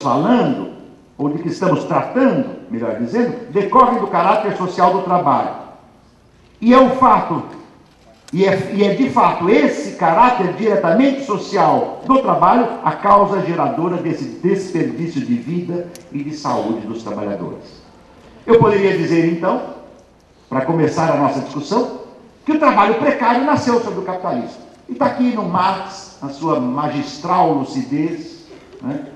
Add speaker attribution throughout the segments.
Speaker 1: falando, ou de que estamos tratando, melhor dizendo, decorre do caráter social do trabalho. E é um fato, e é de fato esse caráter diretamente social do trabalho a causa geradora desse desperdício de vida e de saúde dos trabalhadores. Eu poderia dizer, então, para começar a nossa discussão, que o trabalho precário nasceu sobre o capitalismo. E está aqui no Marx, na sua magistral lucidez, né,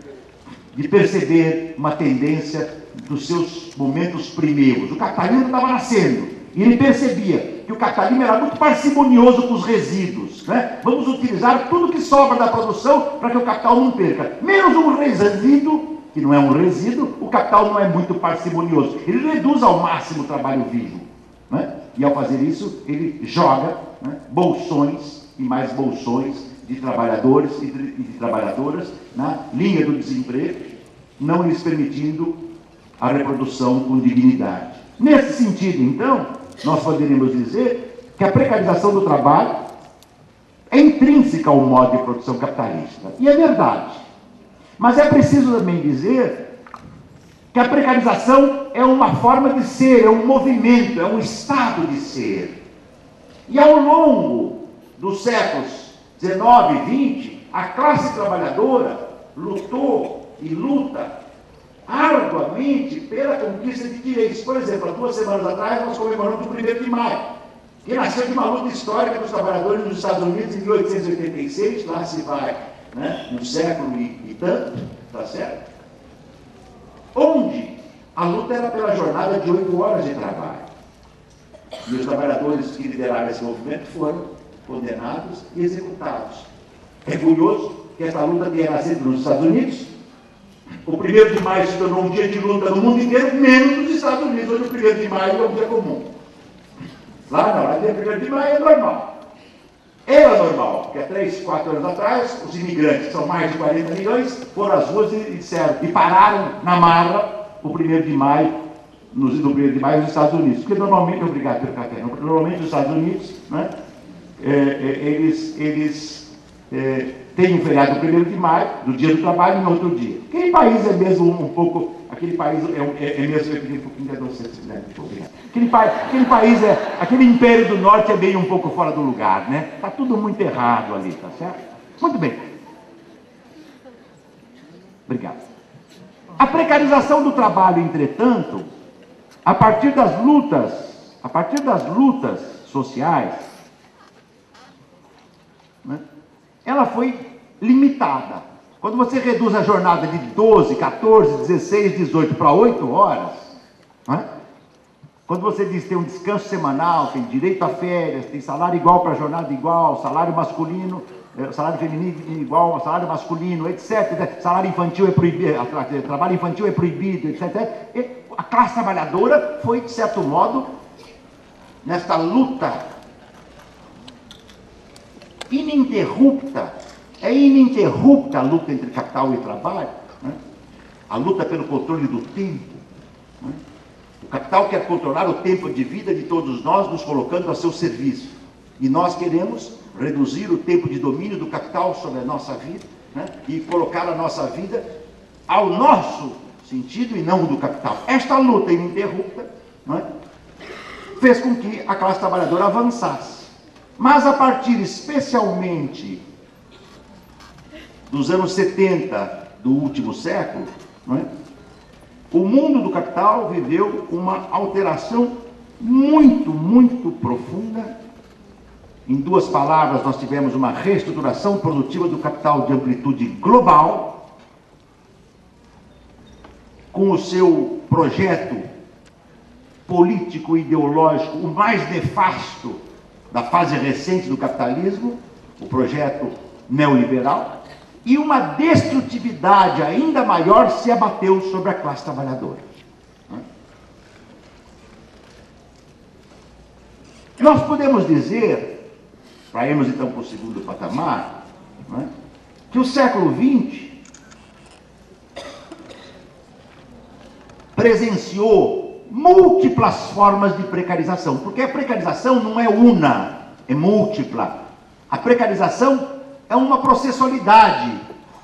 Speaker 1: de perceber uma tendência dos seus momentos primeiros. O capitalismo estava nascendo, e ele percebia que o capitalismo era muito parcimonioso com os resíduos. Né? Vamos utilizar tudo que sobra da produção para que o capital não perca. Menos um resíduo, que não é um resíduo, o capital não é muito parcimonioso. Ele reduz ao máximo o trabalho vivo. Né? E ao fazer isso, ele joga, né, bolsões e mais bolsões de trabalhadores e de trabalhadoras na linha do desemprego, não lhes permitindo a reprodução com dignidade. Nesse sentido, então, nós poderíamos dizer que a precarização do trabalho é intrínseca ao modo de produção capitalista. E é verdade. Mas é preciso também dizer que a precarização é uma forma de ser, é um movimento, é um estado de ser. E ao longo dos séculos XIX e XX, a classe trabalhadora lutou e luta arduamente pela conquista de direitos. Por exemplo, há 2 semanas atrás nós comemoramos o 1º de maio, que nasceu de uma luta histórica dos trabalhadores nos Estados Unidos em 1886, lá se vai, né, um século e tanto, tá certo? Onde a luta era pela jornada de 8 horas de trabalho. E os trabalhadores que lideraram esse movimento foram condenados e executados. É curioso que essa luta tenha nascido nos Estados Unidos. O 1º de maio se tornou um dia de luta no mundo inteiro, menos nos Estados Unidos, onde o 1º de maio é um dia comum. Lá não, lá dia 1º de maio é normal. Era normal, porque há 3, 4 anos atrás, os imigrantes, que são mais de 40 milhões, foram às ruas e disseram, e pararam na marra o 1º de maio, no 1º de maio nos Estados Unidos. Porque normalmente, obrigado pelo café, normalmente nos Estados Unidos, né, eles têm um feriado do 1º de maio, do dia do trabalho, e no outro dia. Aquele país é mesmo um pouco, aquele país é mesmo, eu pedi um pouquinho de adoçante, se quiser, obrigado. Aquele país, aquele Império do Norte é bem um pouco fora do lugar, né? Está tudo muito errado ali, tá certo? Muito bem. Obrigado. A precarização do trabalho, entretanto, a partir das lutas sociais, né, ela foi limitada. Quando você reduz a jornada de 12, 14, 16, 18 para 8 horas, né, quando você diz que tem um descanso semanal, tem direito a férias, tem salário igual para jornada igual, salário masculino, salário feminino igual, salário masculino, etc. Salário infantil é proibido, trabalho infantil é proibido, etc. E a classe trabalhadora foi, de certo modo, nesta luta ininterrupta, é ininterrupta a luta entre capital e trabalho, né? A luta pelo controle do tempo, né? O capital quer controlar o tempo de vida de todos nós, nos colocando a seu serviço. E nós queremos reduzir o tempo de domínio do capital sobre a nossa vida, né? E colocar a nossa vida ao nosso sentido e não do capital. Esta luta ininterrupta, né, fez com que a classe trabalhadora avançasse. Mas a partir especialmente dos anos 70 do último século, né, o mundo do capital viveu uma alteração muito, muito profunda. Em 2 palavras, nós tivemos uma reestruturação produtiva do capital de amplitude global, com o seu projeto político e ideológico, o mais nefasto da fase recente do capitalismo, o projeto neoliberal, e uma destrutividade ainda maior se abateu sobre a classe trabalhadora. Nós podemos dizer, para irmos então para o segundo patamar, né, que o século XX presenciou múltiplas formas de precarização, porque a precarização não é una, é múltipla. A precarização é uma processualidade,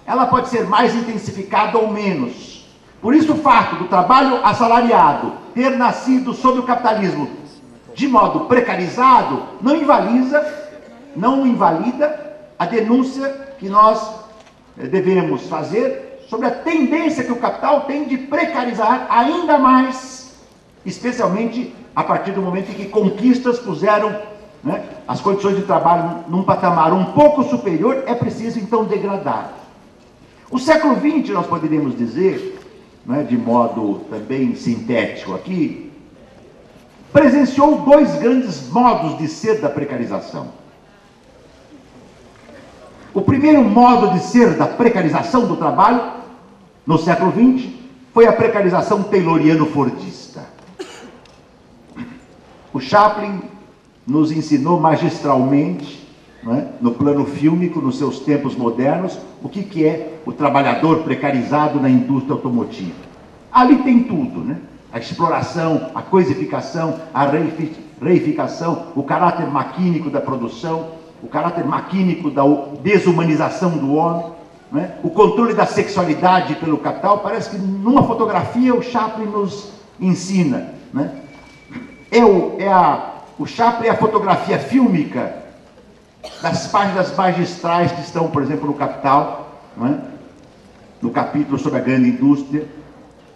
Speaker 1: ela pode ser mais intensificada ou menos. Por isso o fato do trabalho assalariado ter nascido sob o capitalismo de modo precarizado não invalida a denúncia que nós devemos fazer sobre a tendência que o capital tem de precarizar ainda mais, especialmente a partir do momento em que conquistas puseram, né, as condições de trabalho num patamar um pouco superior. É preciso então degradar. O século XX, nós poderíamos dizer, né, de modo também sintético aqui, presenciou dois grandes modos de ser da precarização. O primeiro modo de ser da precarização do trabalho, no século XX, foi a precarização tayloriano-fordista. O Chaplin nos ensinou magistralmente, né, no plano fílmico, nos seus tempos modernos, o que é o trabalhador precarizado na indústria automotiva. Ali tem tudo, né? A exploração, a coisificação, a reificação, o caráter maquínico da produção, o caráter maquínico da desumanização do homem, né? O controle da sexualidade pelo capital. Parece que numa fotografia o Chaplin nos ensina, né? O Chaplin é a fotografia fílmica das páginas magistrais que estão, por exemplo, no Capital, né? No capítulo sobre a grande indústria,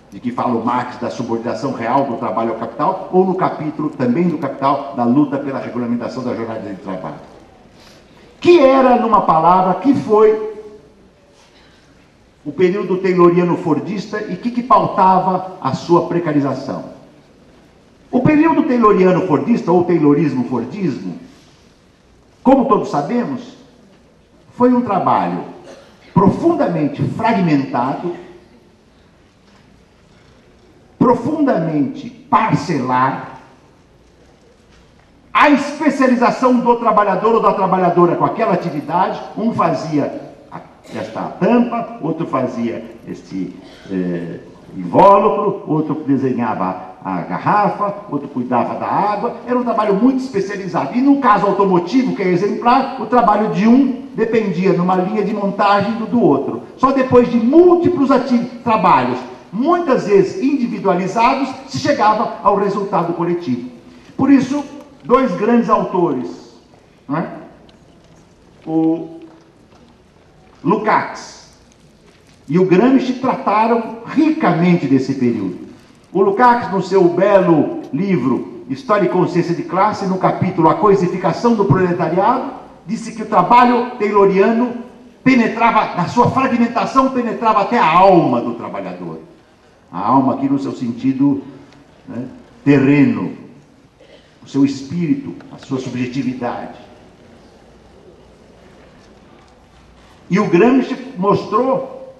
Speaker 1: de que fala o Marx da subordinação real do trabalho ao capital, ou no capítulo também do Capital da luta pela regulamentação da jornada de trabalho. Que era, numa palavra, que foi o período tayloriano-fordista e que pautava a sua precarização. O período tayloriano-fordista, ou taylorismo-fordismo, como todos sabemos, foi um trabalho profundamente fragmentado, profundamente parcelar, a especialização do trabalhador ou da trabalhadora com aquela atividade. Um fazia esta tampa, outro fazia este invólucro, outro desenhava a garrafa, outro cuidava da água. Era um trabalho muito especializado. E no caso automotivo, que é exemplar, o trabalho de um dependia numa linha de montagem do outro. Só depois de múltiplos trabalhos, muitas vezes individualizados, se chegava ao resultado coletivo. Por isso, dois grandes autores, né? O Lukács e o Gramsci trataram ricamente desse período. O Lukács, no seu belo livro História e Consciência de Classe, no capítulo A Coisificação do Proletariado, disse que o trabalho tayloriano penetrava, na sua fragmentação, penetrava até a alma do trabalhador. A alma aqui no seu sentido, né, terreno, o seu espírito, a sua subjetividade. E o Gramsci mostrou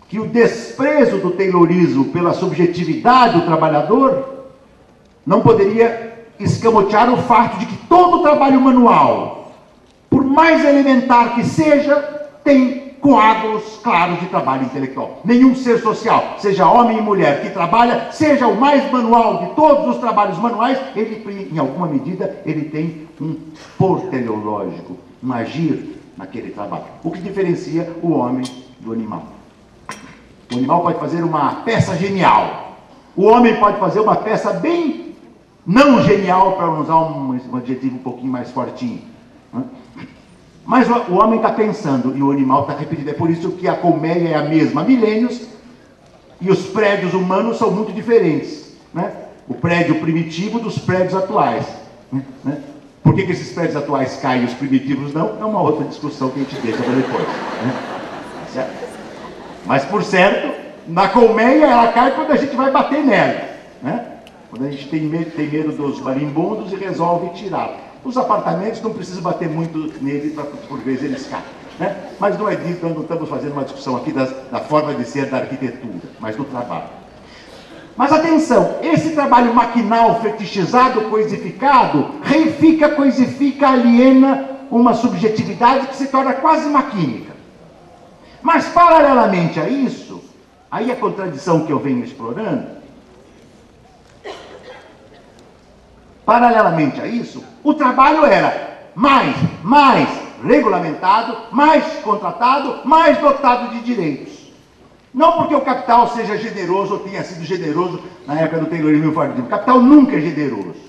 Speaker 1: que o desprezo do taylorismo pela subjetividade do trabalhador não poderia escamotear o fato de que todo trabalho manual, por mais elementar que seja, tem coágulos claros de trabalho intelectual. Nenhum ser social, seja homem e mulher, que trabalha, seja o mais manual de todos os trabalhos manuais, ele, em alguma medida, ele tem um por teleológico, um agir naquele trabalho. O que diferencia o homem do animal. O animal pode fazer uma peça genial. O homem pode fazer uma peça bem não genial, para usar um adjetivo um pouquinho mais fortinho, né? Mas o homem está pensando e o animal está repetindo. É por isso que a colmeia é a mesma há milênios e os prédios humanos são muito diferentes, né? O prédio primitivo dos prédios atuais, né? Por que esses prédios atuais caem e os primitivos não? É uma outra discussão que a gente deixa para depois, né? Certo? Mas, por certo, na colmeia ela cai quando a gente vai bater nela, né? Quando a gente tem medo dos marimbondos e resolve tirá-la. Os apartamentos não precisam bater muito nele para, por vezes, eles caem, né? Mas não é disso, nós não estamos fazendo uma discussão aqui da forma de ser da arquitetura, mas do trabalho. Mas atenção, esse trabalho maquinal, fetichizado, coisificado, reifica, coisifica, aliena uma subjetividade que se torna quase maquínica. Mas, paralelamente a isso, aí a contradição que eu venho explorando, paralelamente a isso, o trabalho era mais, regulamentado, mais contratado, mais dotado de direitos. Não porque o capital seja generoso ou tenha sido generoso na época do Taylorismo e Fordismo. O capital nunca é generoso.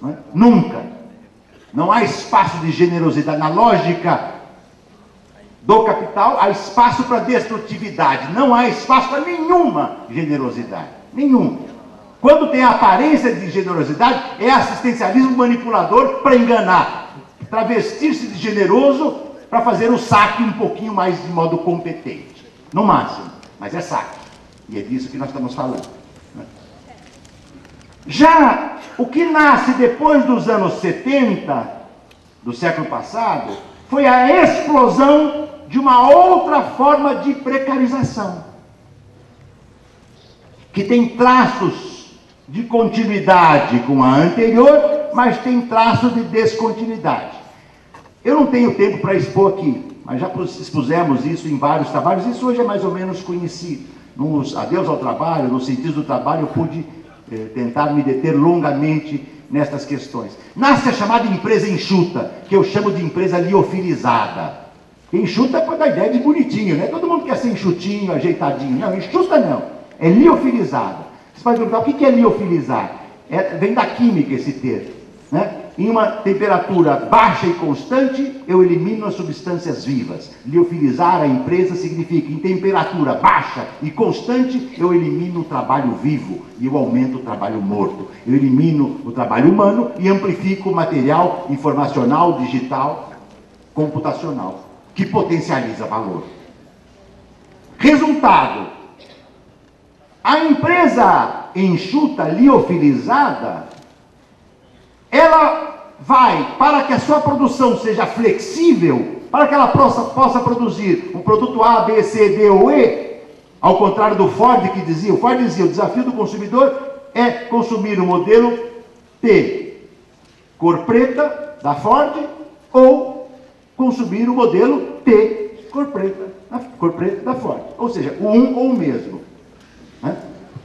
Speaker 1: Não é? Nunca. Não há espaço de generosidade. Na lógica do capital, há espaço para destrutividade. Não há espaço para nenhuma generosidade. Nenhum. Quando tem a aparência de generosidade, é assistencialismo manipulador para enganar. Travestir-se de generoso para fazer o saque um pouquinho mais de modo competente. No máximo. Mas é saque. E é disso que nós estamos falando. Já o que nasce depois dos anos 70, do século passado, foi a explosão de uma outra forma de precarização, que tem traços de continuidade com a anterior, mas tem traços de descontinuidade. Eu não tenho tempo para expor aqui, mas já expusemos isso em vários trabalhos, isso hoje é mais ou menos conhecido. Nos Adeus ao Trabalho, no Sentido do Trabalho, eu pude tentar me deter longamente nestas questões. Nasce a chamada empresa enxuta, que eu chamo de empresa liofilizada. Enxuta é para dar ideia de bonitinho, né? Todo mundo quer ser enxutinho, ajeitadinho. Não, enxuta não, é liofilizada. Você pode perguntar, o que é liofilizar? Vem da química esse termo, né? Em uma temperatura baixa e constante, eu elimino as substâncias vivas. Liofilizar a empresa significa, em temperatura baixa e constante, eu elimino o trabalho vivo e eu aumento o trabalho morto. Eu elimino o trabalho humano e amplifico o material informacional, digital, computacional, que potencializa valor. Resultado: a empresa enxuta, liofilizada, ela vai, para que a sua produção seja flexível, para que ela possa produzir um produto A, B, C, D ou E, ao contrário do Ford que dizia, o desafio do consumidor é consumir o modelo T, cor preta, da Ford, ou consumir o modelo T, cor preta da Ford. Ou seja, o um ou o mesmo. Né?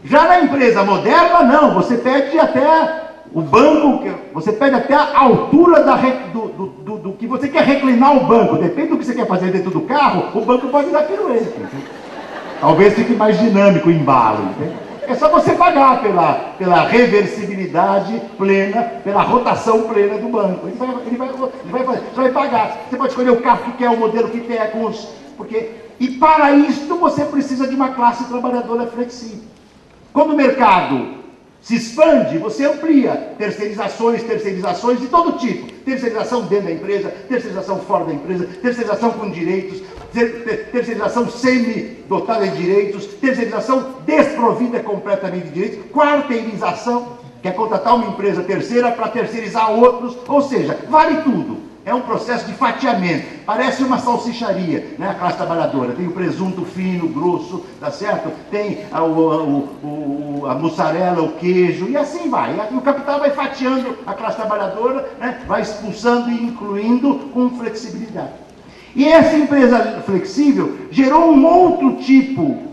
Speaker 1: Já na empresa moderna, não, você pede até o banco, você pede até a altura do que você quer reclinar o banco. Depende do que você quer fazer dentro do carro, o banco pode dar pirueta. Talvez fique mais dinâmico o embalo. É só você pagar pela reversibilidade plena, pela rotação plena do banco. Você vai pagar. Você pode escolher o carro que quer, o modelo que quer, e para isto você precisa de uma classe trabalhadora flexível. Quando o mercado se expande, você amplia terceirizações de todo tipo. Terceirização dentro da empresa, terceirização fora da empresa, terceirização com direitos, terceirização semi-dotada de direitos, terceirização desprovida completamente de direitos, quarteirização, que é contratar uma empresa terceira para terceirizar outros, ou seja, vale tudo. É um processo de fatiamento, parece uma salsicharia, né? A classe trabalhadora tem o presunto fino, grosso, tá certo? Tem a mussarela, o queijo, e assim vai. E o capital vai fatiando a classe trabalhadora, né? Vai expulsando e incluindo com flexibilidade. E essa empresa flexível gerou um outro tipo,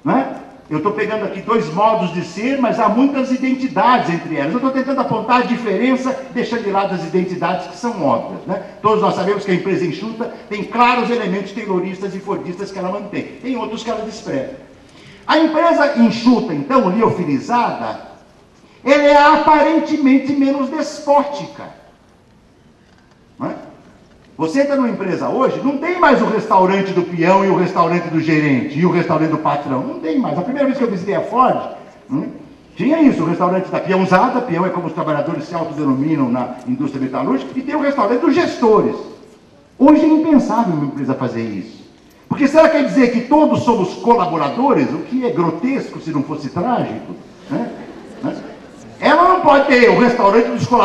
Speaker 1: né? Eu estou pegando aqui dois modos de ser, mas há muitas identidades entre elas. Eu estou tentando apontar a diferença, deixando de lado as identidades que são óbvias, né? Todos nós sabemos que a empresa enxuta tem claros elementos tayloristas e fordistas que ela mantém. Tem outros que ela despreza. A empresa enxuta, então, liofilizada, ela é aparentemente menos despótica. Não é? Você entra numa empresa hoje, não tem mais o restaurante do peão e o restaurante do gerente e o restaurante do patrão. Não tem mais. A primeira vez que eu visitei a Ford, tinha isso, o restaurante da peãozada, peão é como os trabalhadores se autodenominam na indústria metalúrgica, e tem o restaurante dos gestores. Hoje é impensável uma empresa fazer isso. Porque será que quer dizer que todos somos colaboradores, o que é grotesco se não fosse trágico? Né? Ela não pode ter o restaurante dos colaboradores.